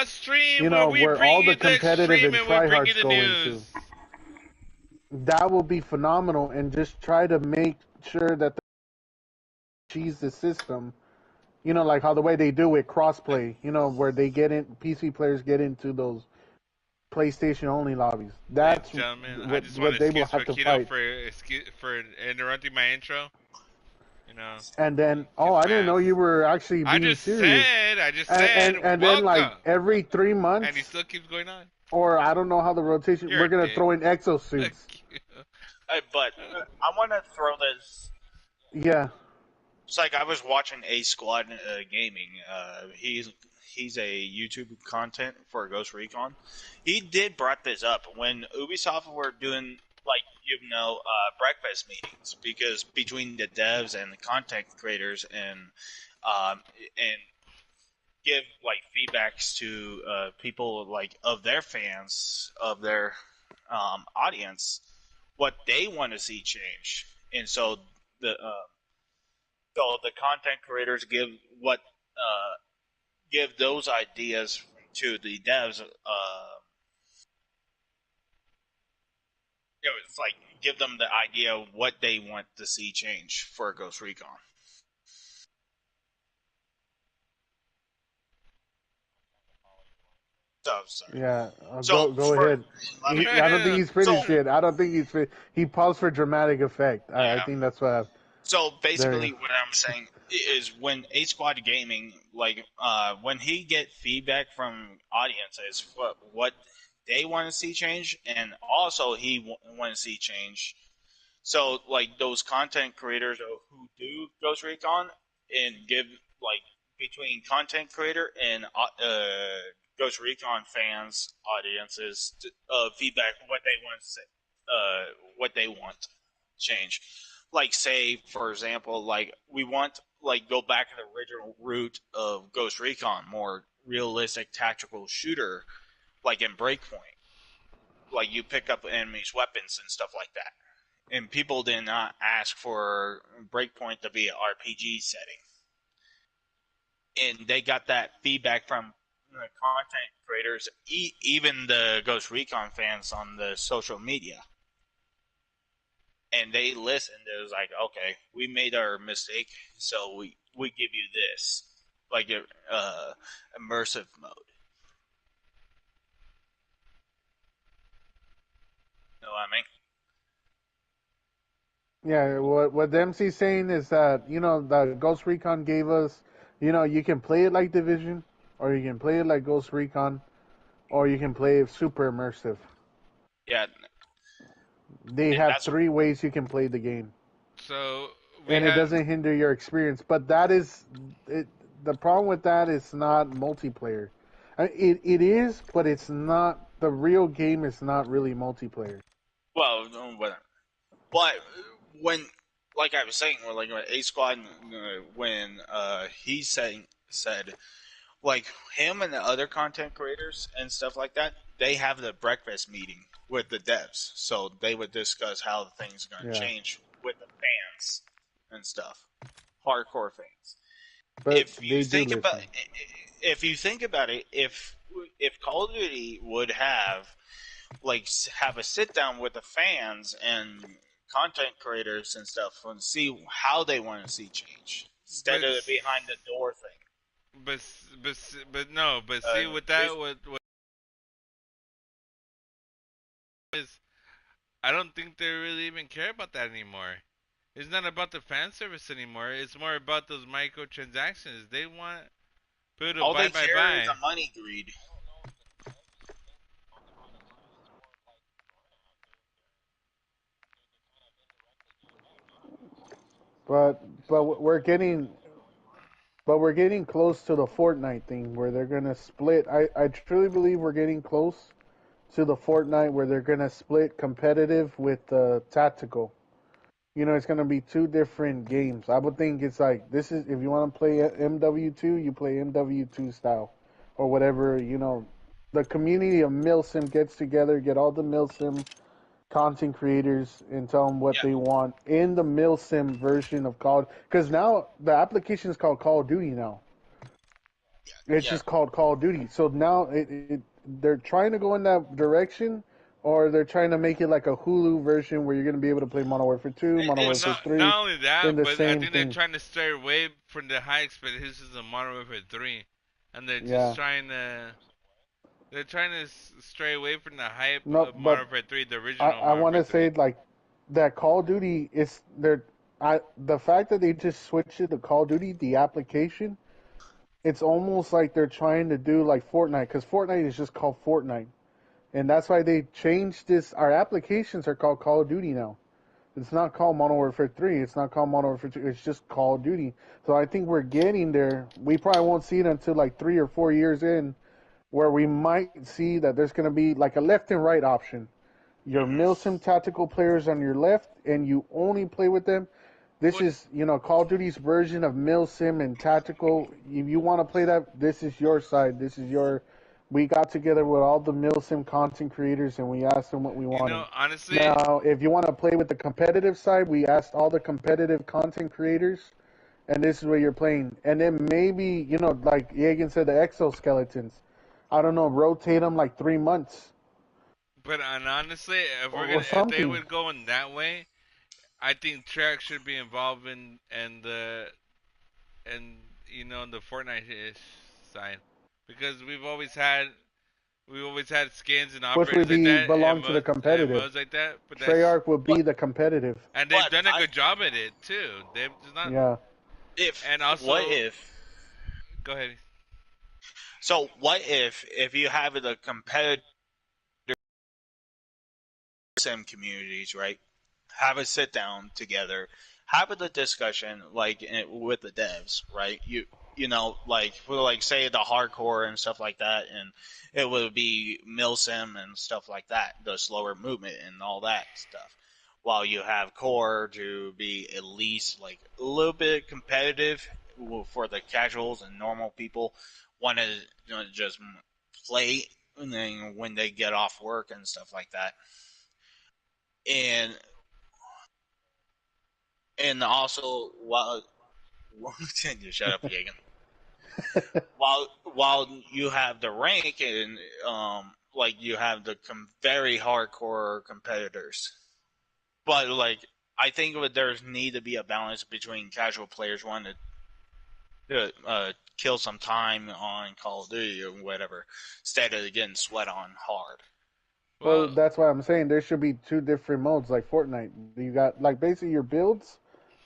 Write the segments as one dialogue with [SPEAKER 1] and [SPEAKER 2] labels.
[SPEAKER 1] stream
[SPEAKER 2] you
[SPEAKER 1] where
[SPEAKER 2] know,
[SPEAKER 1] we
[SPEAKER 2] where
[SPEAKER 1] bring
[SPEAKER 2] all
[SPEAKER 1] you
[SPEAKER 2] the
[SPEAKER 1] the
[SPEAKER 2] competitive
[SPEAKER 1] stream
[SPEAKER 2] and
[SPEAKER 1] and we bring you
[SPEAKER 2] tryhards
[SPEAKER 1] the
[SPEAKER 2] go
[SPEAKER 1] news.
[SPEAKER 2] into. That will be phenomenal, and just try to make sure that the cheese the system. You know, like how the way they do it, crossplay. You know, where they get in, PC players get into those PlayStation only lobbies.
[SPEAKER 1] Ladies
[SPEAKER 2] That's
[SPEAKER 1] and gentlemen, I just want
[SPEAKER 2] what
[SPEAKER 1] to
[SPEAKER 2] they will
[SPEAKER 1] excuse
[SPEAKER 2] have to
[SPEAKER 1] Paquito
[SPEAKER 2] fight.
[SPEAKER 1] for interrupting my intro. You know,
[SPEAKER 2] And then, oh,
[SPEAKER 1] kiss
[SPEAKER 2] I
[SPEAKER 1] my
[SPEAKER 2] didn't know
[SPEAKER 1] ass.
[SPEAKER 2] you were actually being serious.
[SPEAKER 1] I just said,
[SPEAKER 2] And then like
[SPEAKER 1] welcome,
[SPEAKER 2] every 3
[SPEAKER 1] and he
[SPEAKER 2] months,
[SPEAKER 1] still keeps going on.
[SPEAKER 2] or I don't know how the rotation.
[SPEAKER 1] You're
[SPEAKER 2] We're
[SPEAKER 1] a
[SPEAKER 2] gonna
[SPEAKER 1] dick.
[SPEAKER 2] throw in
[SPEAKER 1] Fuck
[SPEAKER 2] exosuits.
[SPEAKER 1] you.
[SPEAKER 3] But I want to throw this.
[SPEAKER 2] Yeah,
[SPEAKER 3] It's like I was watching A Squad Gaming. He's a YouTube content for Ghost Recon. He did brought this up when Ubisoft were doing breakfast meetings because between the devs and the content creators and give like feedbacks to people like of their fans of their audience what they want to see change, and the the content creators give those ideas to the devs. It's like give them the idea of what they want to see change for Ghost Recon. So sorry.
[SPEAKER 2] yeah.
[SPEAKER 3] So
[SPEAKER 2] Go ahead. I don't think he's
[SPEAKER 3] so
[SPEAKER 2] finished yet. I don't think he's He paused for dramatic effect. I
[SPEAKER 3] yeah.
[SPEAKER 2] think that's what.
[SPEAKER 3] So basically,
[SPEAKER 2] There.
[SPEAKER 3] what I'm saying is when A Squad Gaming, like, when he get feedback from audiences, what they want to see change, and also he want to see change. So like those content creators who do Ghost Recon and give like between content creator and Ghost Recon fans audiences feedback what they want to say, what they want change. Like say for example, like we want like go back to the original root of Ghost Recon, more realistic tactical shooter, like in Breakpoint. Like you pick up enemies' weapons and stuff like that. And people did not ask for Breakpoint to be an RPG setting. And they got that feedback from the content creators, even the Ghost Recon fans on the social media. And they listened. It was like, okay, we made our mistake, so we give you this, like a immersive mode. Know what I mean?
[SPEAKER 2] Yeah, what Dempsey's saying is that that Ghost Recon gave us, you can play it like Division, or you can play it like Ghost Recon, or you can play it super immersive.
[SPEAKER 3] Yeah.
[SPEAKER 2] They
[SPEAKER 3] And
[SPEAKER 2] have
[SPEAKER 3] that's
[SPEAKER 2] 3 ways you can play the game,
[SPEAKER 1] So we
[SPEAKER 2] and it
[SPEAKER 1] have.
[SPEAKER 2] doesn't hinder your experience. But that is it. The problem with that is not multiplayer. It is, but it's not. The real game is not really multiplayer.
[SPEAKER 3] well, but when, like I was saying, like A Squad, when he said, like him and the other content creators and stuff like that, they have the breakfast meeting with the devs, so they would discuss how the things are going to change with the fans and stuff, hardcore fans.
[SPEAKER 2] But they do listen.
[SPEAKER 3] If you think about it, if Call of Duty would have a sit down with the fans and content creators and stuff and see how they want to see change instead of the behind the door thing.
[SPEAKER 1] But no, but see with that what is, I don't think they really even care about that anymore. It's not about the fan service anymore. It's more about those microtransactions. They want people to
[SPEAKER 3] all
[SPEAKER 1] buy,
[SPEAKER 3] they
[SPEAKER 1] buy,
[SPEAKER 3] care
[SPEAKER 1] buy.
[SPEAKER 3] is the money greed.
[SPEAKER 2] But but we're getting But we're getting close to the Fortnite thing where they're gonna split. I truly believe we're getting close to the Fortnite where they're gonna split competitive with tactical. It's gonna be 2 different games. I would think it's like this is if you want to play MW2, you play MW2 style, or whatever. The community of Milsim gets together, get all the Milsim content creators, and tell them what
[SPEAKER 3] Yeah,
[SPEAKER 2] they want in the Milsim version of Call. Because now the application is called Call of Duty now. It's
[SPEAKER 3] Yeah.
[SPEAKER 2] just called Call of Duty. So now they're trying to go in that direction, or they're trying to make it like a Hulu version where you're going to be able to play Modern Warfare 2, Modern
[SPEAKER 1] Well,
[SPEAKER 3] It's
[SPEAKER 2] Warfare
[SPEAKER 1] not
[SPEAKER 2] 3
[SPEAKER 1] only
[SPEAKER 2] in
[SPEAKER 1] that,
[SPEAKER 2] the
[SPEAKER 1] but I
[SPEAKER 2] same
[SPEAKER 1] think they're
[SPEAKER 2] thing.
[SPEAKER 1] trying to stray away from the high expectations of Modern Warfare 3, and
[SPEAKER 2] Yeah.
[SPEAKER 1] they're trying to stray away from the hype
[SPEAKER 2] No,
[SPEAKER 1] of Modern
[SPEAKER 2] but
[SPEAKER 1] Warfare 3, the original
[SPEAKER 2] I
[SPEAKER 1] Modern
[SPEAKER 2] want
[SPEAKER 1] Warfare
[SPEAKER 2] to
[SPEAKER 1] 3.
[SPEAKER 2] say like that Call of Duty is the fact that they just switched it to Call of Duty, the application, it's almost like they're trying to do like Fortnite, because Fortnite is just called Fortnite. And that's why they changed this. Our applications are called Call of Duty now. It's not called Modern Warfare 3. It's not called Modern Warfare 2. It's just Call of Duty. So I think we're getting there. We probably won't see it until like 3 or 4 years in, where we might see that there's going to be like a left and right option. Your
[SPEAKER 3] hmm
[SPEAKER 2] Milsim tactical players on your left, and you only play with them. This
[SPEAKER 1] Well,
[SPEAKER 2] is, Call of Duty's version of Milsim and tactical. If you want to play that, this is your side. This is your. We got together with all the Milsim content creators, and we asked them what we wanted.
[SPEAKER 1] honestly,
[SPEAKER 2] Now, if you want to play with the competitive side, we asked all the competitive content creators, and this is what you're playing. And then maybe, like Jagan said, the exoskeletons. I don't know, rotate them like 3 months
[SPEAKER 1] but honestly,
[SPEAKER 2] or
[SPEAKER 1] if they
[SPEAKER 2] something.
[SPEAKER 1] would go in that way, I think Treyarch should be involved in and the Fortnite side, because we've always had skins and
[SPEAKER 2] Which
[SPEAKER 1] operators
[SPEAKER 2] would
[SPEAKER 1] like
[SPEAKER 2] be
[SPEAKER 1] that
[SPEAKER 2] belong to the
[SPEAKER 1] and
[SPEAKER 2] competitive.
[SPEAKER 1] modes like that. But
[SPEAKER 2] Treyarch would
[SPEAKER 3] But
[SPEAKER 2] be the competitive.
[SPEAKER 1] they've
[SPEAKER 3] but
[SPEAKER 1] done a good job at it too. They've just not.
[SPEAKER 2] Yeah.
[SPEAKER 3] if
[SPEAKER 1] And
[SPEAKER 3] what
[SPEAKER 1] also,
[SPEAKER 3] if
[SPEAKER 1] go ahead.
[SPEAKER 3] what if you have a competitive sim communities, right? Have a sit down together, have a discussion like with the devs, right? Like for like say the hardcore and stuff like that, and it would be milsim and stuff like that, the slower movement and all that stuff. While you have core to be at least like a little bit competitive for the casuals and normal people want to just play and then when they get off work and stuff like that. And also while you shut up, Jagan. While you have the rank and like you have the very hardcore competitors, but like I think there's need to be a balance between casual players wanting to kill some time on Call of Duty or whatever, instead of getting sweat on hard.
[SPEAKER 2] Well,
[SPEAKER 1] Well,
[SPEAKER 2] that's why I'm saying there should be two different modes like Fortnite. You got like basically your builds,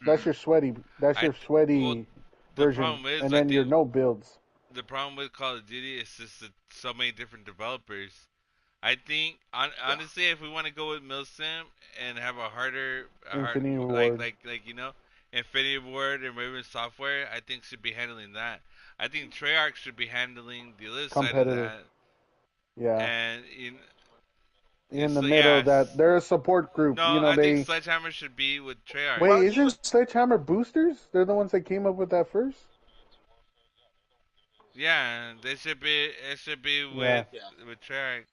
[SPEAKER 3] Mm-hmm.
[SPEAKER 2] that's
[SPEAKER 1] I
[SPEAKER 2] your
[SPEAKER 1] th- well
[SPEAKER 2] sweaty
[SPEAKER 1] the
[SPEAKER 2] version,
[SPEAKER 1] problem is
[SPEAKER 2] and
[SPEAKER 1] I
[SPEAKER 2] then your
[SPEAKER 1] think
[SPEAKER 2] no builds.
[SPEAKER 1] the problem with Call of Duty is just that so many different developers. I think
[SPEAKER 3] Yeah.
[SPEAKER 1] honestly, if we want to go with Milsim and have a hard
[SPEAKER 2] Infinity Ward
[SPEAKER 1] Infinity Ward and Raven Software, I think should be handling that. I think Treyarch should be handling the other side of
[SPEAKER 2] competitive.
[SPEAKER 1] that.
[SPEAKER 2] Yeah.
[SPEAKER 1] And
[SPEAKER 2] In the
[SPEAKER 1] so
[SPEAKER 2] middle
[SPEAKER 1] yeah,
[SPEAKER 2] that they're a support group.
[SPEAKER 1] no, I think
[SPEAKER 2] They
[SPEAKER 1] Sledgehammer should be with Treyarch.
[SPEAKER 2] wait,
[SPEAKER 3] Well, you
[SPEAKER 2] isn't Sledgehammer boosters? They're the ones that came up with that first.
[SPEAKER 1] Yeah, they should be. It should be
[SPEAKER 2] Yeah.
[SPEAKER 3] yeah.
[SPEAKER 1] with Treyarch.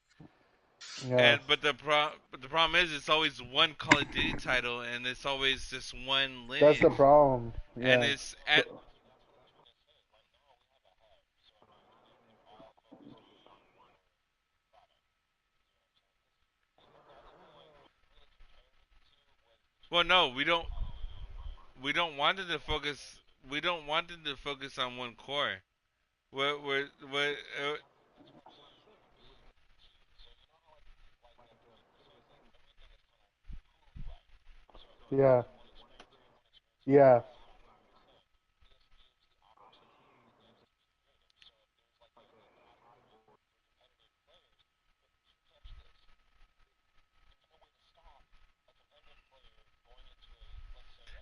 [SPEAKER 2] Yeah.
[SPEAKER 1] And but the problem is it's always one Call of Duty title and it's always just one
[SPEAKER 2] That's
[SPEAKER 1] lineage.
[SPEAKER 2] the problem.
[SPEAKER 1] And
[SPEAKER 2] Yeah.
[SPEAKER 1] it's and well, no, we don't want it to focus. We don't want it to focus on one core. We're
[SPEAKER 2] Yeah. Yeah.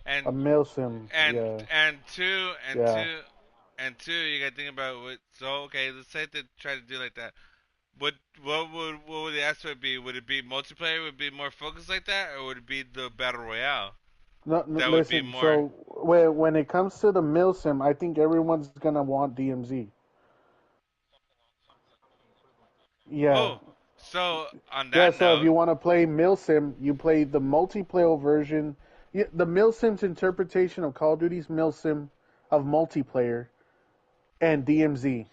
[SPEAKER 1] and
[SPEAKER 2] A Milsim.
[SPEAKER 1] and
[SPEAKER 2] Yeah.
[SPEAKER 1] and two and
[SPEAKER 2] Yeah.
[SPEAKER 1] two and two. You got to think about what. So okay, let's say they try to do like that. What would the aspect be? Would it be multiplayer? Would it be more focused like that, or would it be the battle royale?
[SPEAKER 2] No, no,
[SPEAKER 1] That would be
[SPEAKER 2] listen.
[SPEAKER 1] more.
[SPEAKER 2] So when it comes to the Milsim, I think everyone's gonna want DMZ. Yeah.
[SPEAKER 1] Oh, so on
[SPEAKER 2] Yeah,
[SPEAKER 1] that
[SPEAKER 2] so if
[SPEAKER 1] note,
[SPEAKER 2] you want to play Milsim, you play the multiplayer version. Yeah, the Milsim's interpretation of Call of Duty's Milsim of multiplayer and DMZ.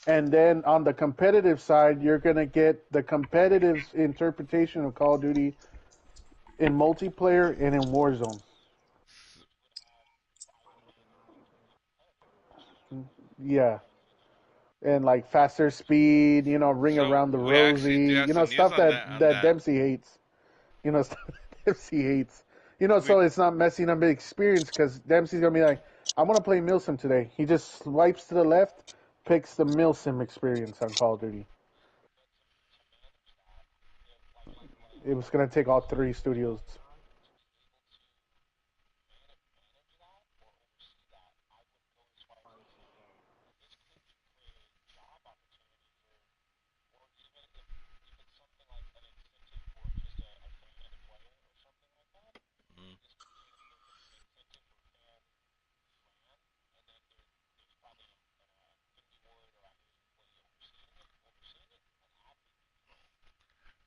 [SPEAKER 2] And then on the competitive side, you're gonna get the competitive interpretation of Call of Duty in multiplayer and in Warzone. Yeah, and like faster speed, ring
[SPEAKER 1] So
[SPEAKER 2] around the
[SPEAKER 1] we actually do
[SPEAKER 2] rosy,
[SPEAKER 1] have some news
[SPEAKER 2] stuff
[SPEAKER 1] on
[SPEAKER 2] that
[SPEAKER 1] that. On
[SPEAKER 2] that
[SPEAKER 1] that,
[SPEAKER 2] Dempsey hates. Stuff that Dempsey hates.
[SPEAKER 1] we
[SPEAKER 2] So it's not messing up the experience because Dempsey's gonna be like, I want to play Milsim today. He just swipes to the left, picks the Milsim experience on Call of Duty. It was gonna take all three studios.
[SPEAKER 1] mm.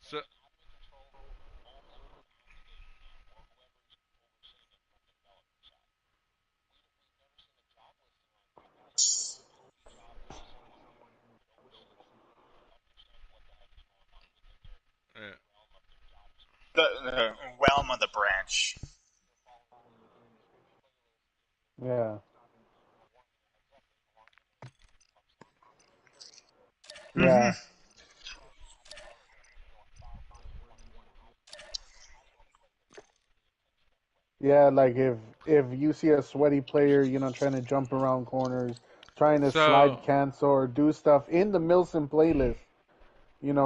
[SPEAKER 1] So uh,
[SPEAKER 3] The realm of the branch.
[SPEAKER 2] Yeah,
[SPEAKER 3] Hmm.
[SPEAKER 2] yeah, yeah. Like if you see a sweaty player, trying to jump around corners, trying to
[SPEAKER 1] so
[SPEAKER 2] slide cancel or do stuff in the Milsim playlist,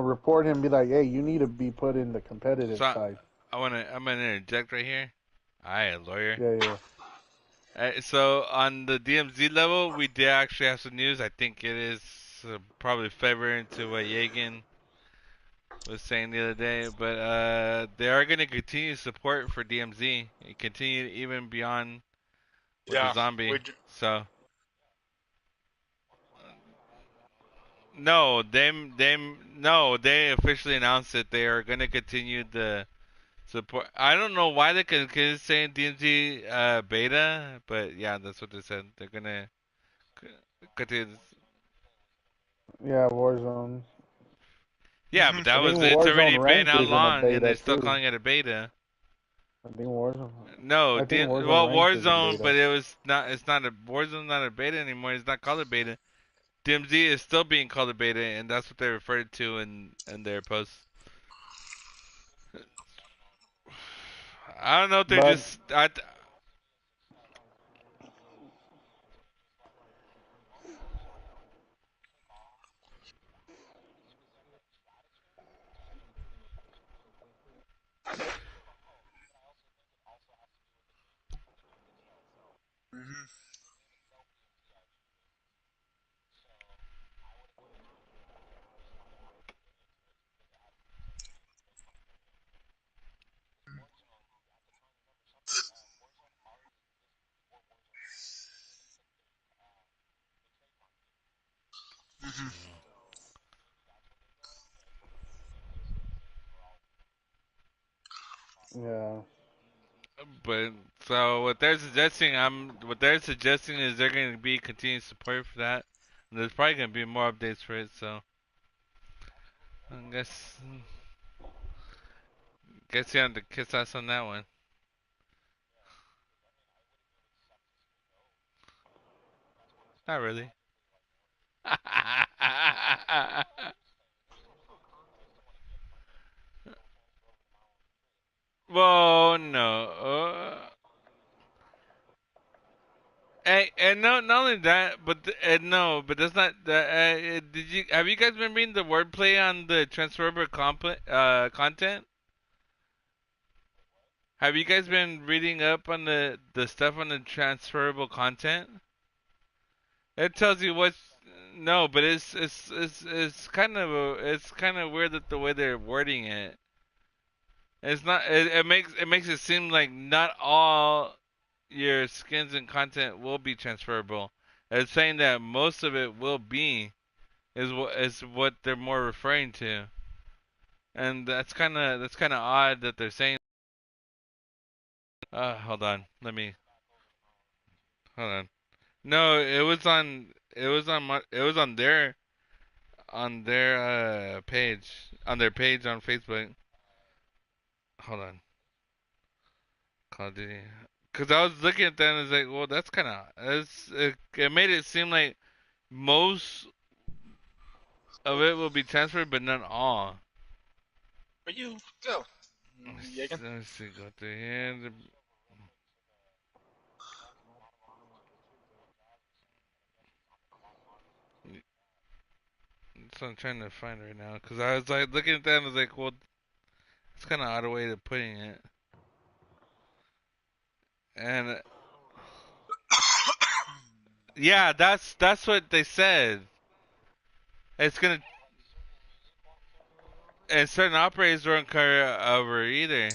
[SPEAKER 2] report him, be like, hey, you need to be put in the competitive
[SPEAKER 1] so
[SPEAKER 2] side.
[SPEAKER 1] I'm gonna interject right here. I lawyer.
[SPEAKER 2] Yeah, yeah,
[SPEAKER 1] So on the DMZ level, we did actually have some news. I think it is probably February into what Yegan was saying the other day, but they are going to continue support for DMZ and continue even beyond with the
[SPEAKER 3] Yeah.
[SPEAKER 1] zombie.
[SPEAKER 3] We.
[SPEAKER 1] So no, no, they officially announced that they are going to continue the support. I don't know why they could say DMZ beta, but yeah, that's what they said. They're gonna continue.
[SPEAKER 2] yeah. Warzone.
[SPEAKER 1] Yeah, but that
[SPEAKER 2] I think
[SPEAKER 1] was it's already
[SPEAKER 2] Warzone
[SPEAKER 1] been
[SPEAKER 2] ranked
[SPEAKER 1] how
[SPEAKER 2] is in a
[SPEAKER 1] long, and they're
[SPEAKER 2] beta
[SPEAKER 1] still
[SPEAKER 2] too.
[SPEAKER 1] calling it a beta.
[SPEAKER 2] I think Warzone.
[SPEAKER 1] No,
[SPEAKER 2] I think Warzone
[SPEAKER 1] well,
[SPEAKER 2] ranked is a
[SPEAKER 1] Warzone,
[SPEAKER 2] beta.
[SPEAKER 1] but it was not. It's not a Warzone, not a beta anymore. It's not called a beta. DMZ is still being called a beta, and that's what they referred to in their posts. I don't know if they're
[SPEAKER 2] But
[SPEAKER 1] just.
[SPEAKER 3] Hmm. Hmm.
[SPEAKER 2] yeah,
[SPEAKER 1] But so what they're suggesting is they're going to be continued support for that. And there's probably going to be more updates for it. So I guess you have to kiss ass on that one. Not really. Well, no. And no, not only that, but no, but that's not. Did you have you guys been reading the wordplay on the transferable content? Have you guys been reading up on the stuff on the transferable content? It tells you what's no, but it's kind of it's kind of weird that the way they're wording it. It's not. It makes it seem like not all your skins and content will be transferable. It's saying that most of it will be is what they're more referring to, and that's kind of odd that they're saying. Hold on, hold on. No, it was on there. on their page on Facebook. Hold on, Call of Duty. Cause I was looking at that and I was like, well, that's kind of it made it seem like most of it will be transferred, but not all.
[SPEAKER 3] But you go. Yagan.
[SPEAKER 1] Let's see, go through here. That's what I'm trying to find right now. Cause I was like looking at that and I was like, well, it's kind of odd way of putting it. And yeah, that's what they said. It's gonna and certain operators don't carry over either.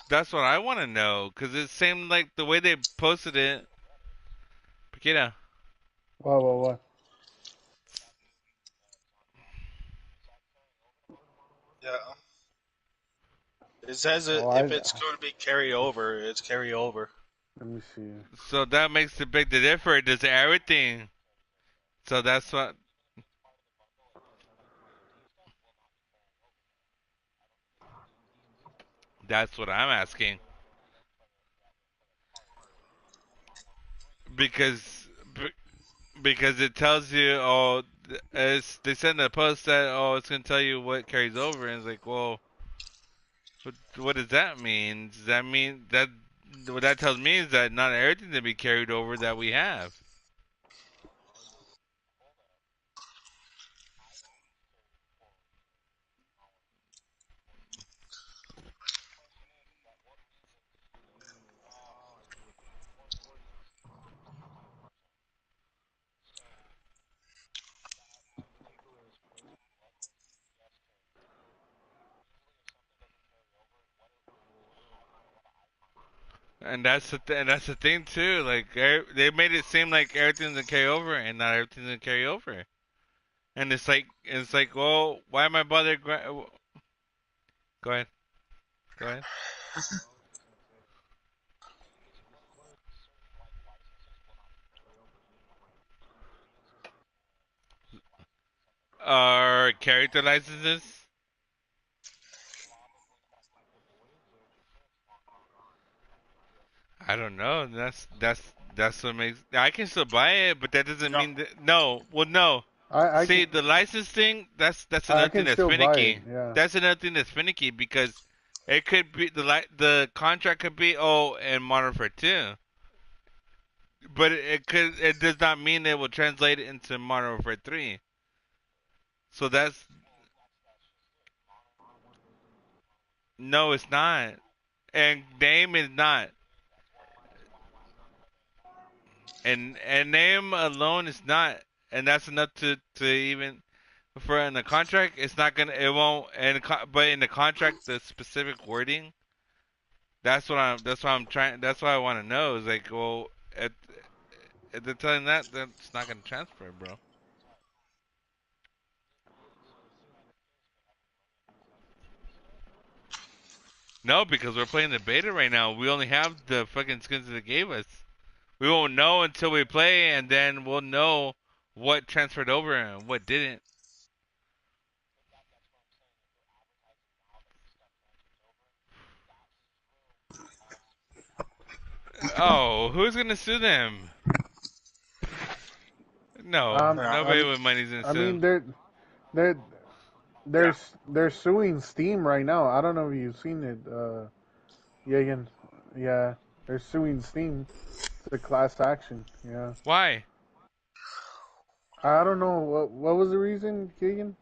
[SPEAKER 1] That's what I want to know because it seemed like the way they posted it. Paquita.
[SPEAKER 2] What?
[SPEAKER 3] Yeah. It says
[SPEAKER 2] Oh,
[SPEAKER 3] if it's going to be carried over, it's carry over.
[SPEAKER 2] let me see.
[SPEAKER 1] So that makes the big difference. Does everything. So that's what. That's what I'm asking because because it tells you as they send a post that it's gonna tell you what carries over and it's like well what does that mean? Does that mean that what that tells me is that not everything to be carried over that we have. And that's the thing too. Like they made it seem like everything's gonna carry over, and not everything's gonna carry over. And it's like, well, why am I bothered? Go ahead, go ahead. Our character licenses. I don't know. That's what makes. I can still buy it, but that doesn't
[SPEAKER 3] No.
[SPEAKER 1] mean that. No, well, no.
[SPEAKER 2] I
[SPEAKER 1] See,
[SPEAKER 2] can
[SPEAKER 1] the license thing. That's
[SPEAKER 2] I
[SPEAKER 1] another thing
[SPEAKER 2] can
[SPEAKER 1] that's
[SPEAKER 2] still buy it.
[SPEAKER 1] finicky.
[SPEAKER 2] Yeah.
[SPEAKER 1] That's another thing that's finicky because it could be the contract could be in Modern Warfare 2, but it does not mean it will translate into Modern Warfare 3. So that's no, it's not. And name is not. And name alone is not. And that's enough to even for in the contract. It's not gonna. It won't. But in the contract, the specific wording. That's what I'm. That's why I'm trying. That's why I want to know. Is like, well, at the telling that that's not gonna transfer, bro. No, because we're playing the beta right now. We only have the fucking skins that they gave us. We won't know until we play, and then we'll know what transferred over and what didn't. Oh, who's gonna sue them? No,
[SPEAKER 2] Um,
[SPEAKER 3] Yeah.
[SPEAKER 1] nobody with money's gonna
[SPEAKER 2] I
[SPEAKER 1] sue
[SPEAKER 2] mean
[SPEAKER 1] them.
[SPEAKER 2] they're
[SPEAKER 3] Yeah.
[SPEAKER 2] they're suing Steam right now. I don't know if you've seen it. Yagan. Yeah, they're suing Steam. It's a class action. Yeah.
[SPEAKER 1] Why?
[SPEAKER 2] I don't know what was the reason, Kagan.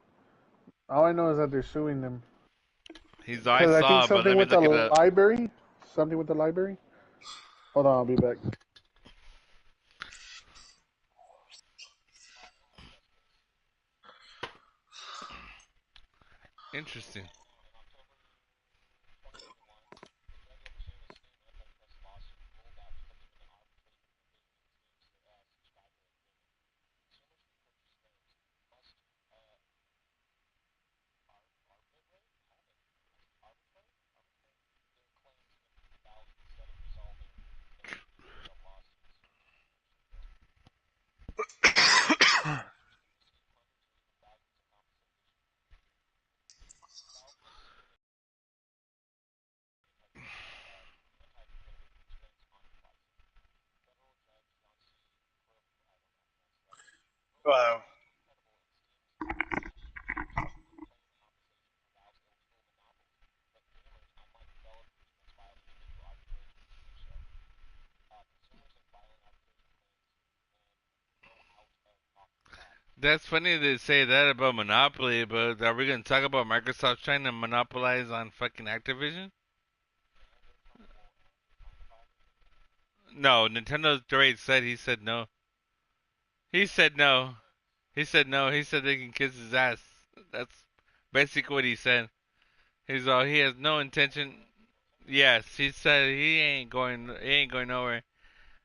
[SPEAKER 2] All I know is that they're suing them
[SPEAKER 1] I
[SPEAKER 2] because I think
[SPEAKER 1] saw, but
[SPEAKER 2] something
[SPEAKER 1] let me
[SPEAKER 2] with the
[SPEAKER 1] look it up.
[SPEAKER 2] library. Something with the library. Hold on, I'll be back.
[SPEAKER 1] Interesting.
[SPEAKER 3] Uh,
[SPEAKER 1] That's funny to say that about Monopoly, but are we gonna talk about Microsoft trying to monopolize on fucking Activision? No, Nintendo already said he said no. He said no. He said no. He said they can kiss his ass. That's basically what he said. He's all he has no intention. Yes, he said he ain't going nowhere.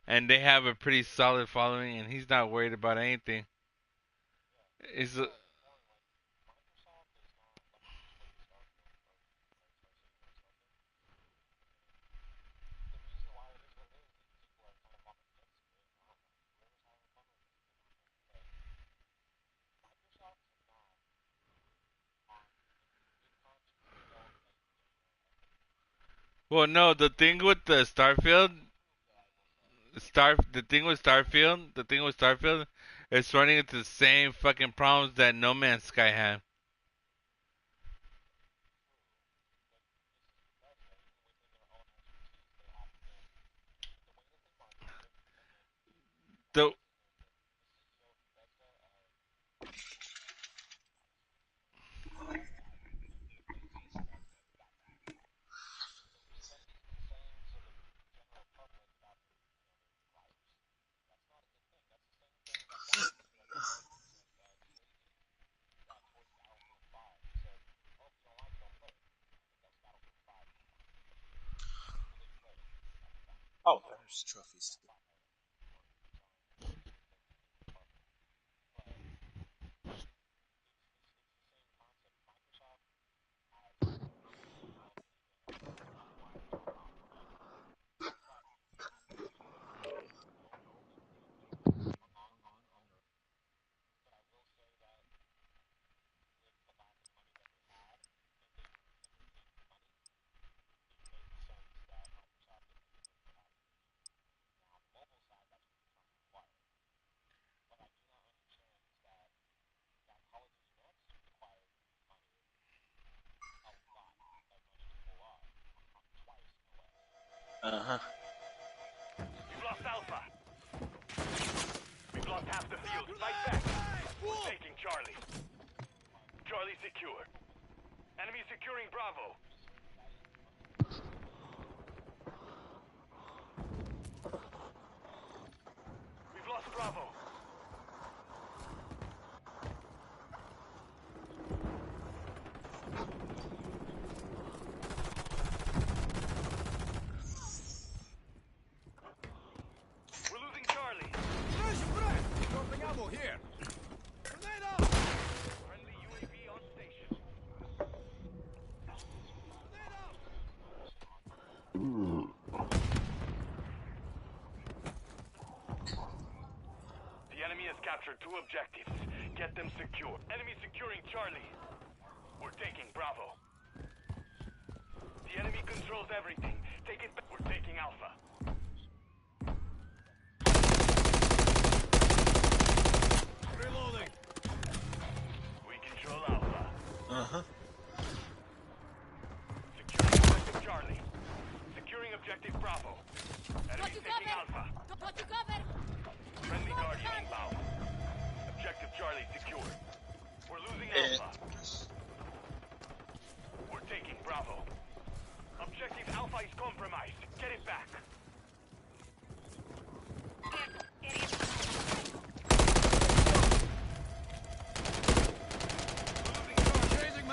[SPEAKER 1] And they have a pretty solid following, and he's not worried about anything. Is well, no, the thing with Starfield, is running into the same fucking problems that No Man's Sky had. The
[SPEAKER 3] oh, there's trophies. Uh huh.
[SPEAKER 4] We've lost Alpha. We've lost half the field. Fight back. We're taking Charlie. Charlie secure. Enemy securing Bravo. We've lost Bravo. We're losing Charlie.
[SPEAKER 5] Dropping ammo here.
[SPEAKER 4] Friendly UAV on station. The enemy has captured 2 objectives. Get them secure. Enemy securing Charlie. We're taking Bravo. The enemy controls everything. Take it back. We're taking Alpha.
[SPEAKER 5] Reloading.
[SPEAKER 4] We control Alpha.
[SPEAKER 3] Uh huh.
[SPEAKER 4] Securing objective Charlie. Securing objective Bravo. Enemy taking Alpha.
[SPEAKER 6] Got you covered.
[SPEAKER 4] Friendly Guardian inbound. Objective Charlie secure. We're losing Alpha. We're taking Bravo. Objective Alpha is compromised. Get it back.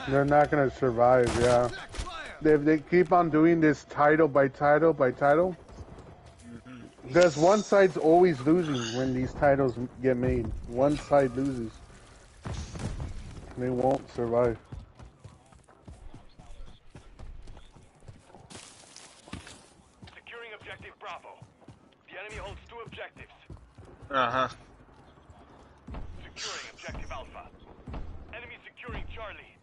[SPEAKER 2] They're not gonna survive. Yeah. If they keep on doing this title by title by title, because one side's always losing when these titles get made. One side loses. They won't survive.
[SPEAKER 4] Securing objective Bravo. The enemy holds 2 objectives.
[SPEAKER 3] Uh huh.
[SPEAKER 4] Securing objective Alpha. Enemy securing Charlie.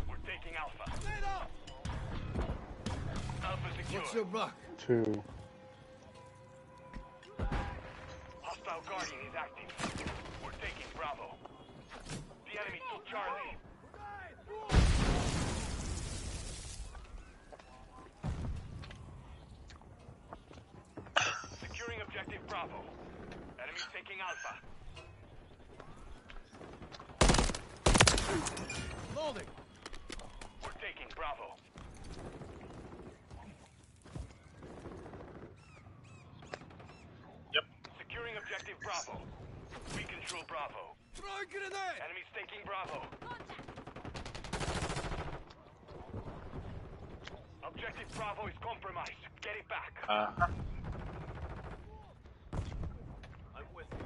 [SPEAKER 4] We're taking Alpha. Alpha secure.
[SPEAKER 5] What's your block?
[SPEAKER 2] 2.
[SPEAKER 4] Hostile Mobile Guardian is active. We're taking Bravo. The enemy took Charlie. Securing objective Bravo. Enemies taking Alpha.
[SPEAKER 5] Loading.
[SPEAKER 4] We're taking Bravo.
[SPEAKER 3] Yep.
[SPEAKER 4] Securing objective Bravo. We control Bravo.
[SPEAKER 5] Throwing grenade.
[SPEAKER 4] Enemies taking Bravo. Objective Bravo is compromised. Get it back. I'm with you.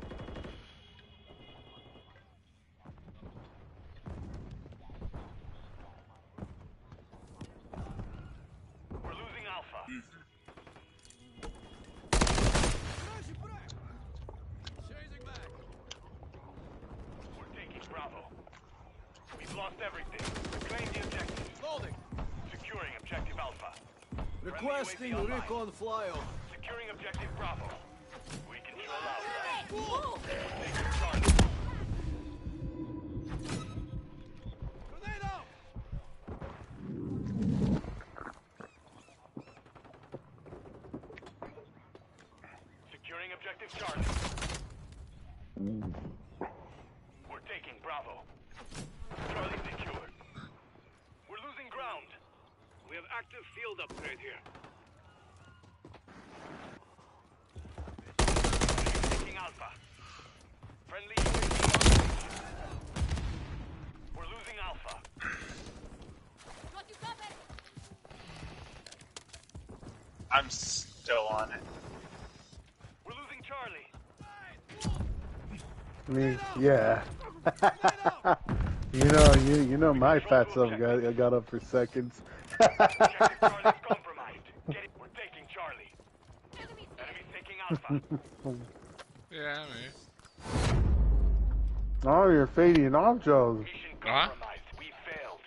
[SPEAKER 4] We're losing Alpha.
[SPEAKER 5] Chasing back.
[SPEAKER 4] We're taking Bravo. We've lost everything. Reclaim the objective.
[SPEAKER 5] Loading.
[SPEAKER 4] Securing objective Alpha.
[SPEAKER 5] Requesting
[SPEAKER 4] UAV online.
[SPEAKER 5] recon flyover.
[SPEAKER 4] Securing objective Bravo. We control Alpha.
[SPEAKER 5] Move.
[SPEAKER 4] Taking Charlie.
[SPEAKER 5] Grenade out.
[SPEAKER 4] Securing objective Charlie. We're taking Bravo. Charlie secured. We're losing ground. We have active field upgrade here. Taking Alpha. Friendly UAV on. We're losing Alpha.
[SPEAKER 3] I'm still on it.
[SPEAKER 4] We're losing Charlie.
[SPEAKER 2] I mean, yeah. you know my fat self got up for seconds.
[SPEAKER 4] Objective Charlie's compromised. Get it. We're taking Charlie. Enemies taking Alpha.
[SPEAKER 1] Yeah, man.
[SPEAKER 2] Oh, you're fading off, Joe.
[SPEAKER 4] Mission
[SPEAKER 1] Huh?
[SPEAKER 4] compromised. We failed.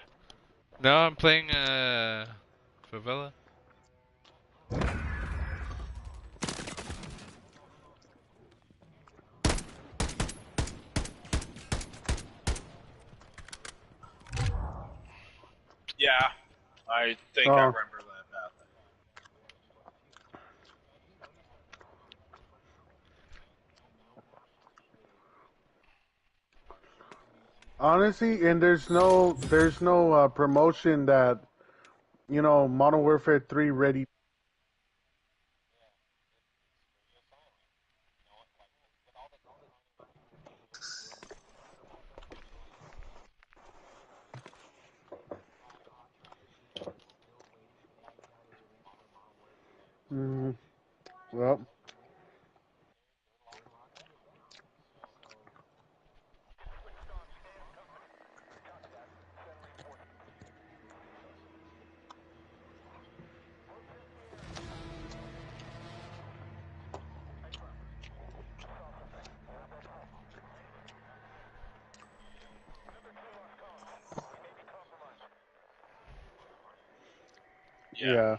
[SPEAKER 1] No, I'm playing Favela.
[SPEAKER 3] Yeah, I think
[SPEAKER 2] Oh.
[SPEAKER 3] I remember that path.
[SPEAKER 2] Honestly, and there's no promotion that, Modern Warfare 3 ready. Well,
[SPEAKER 3] Yeah.
[SPEAKER 2] yeah.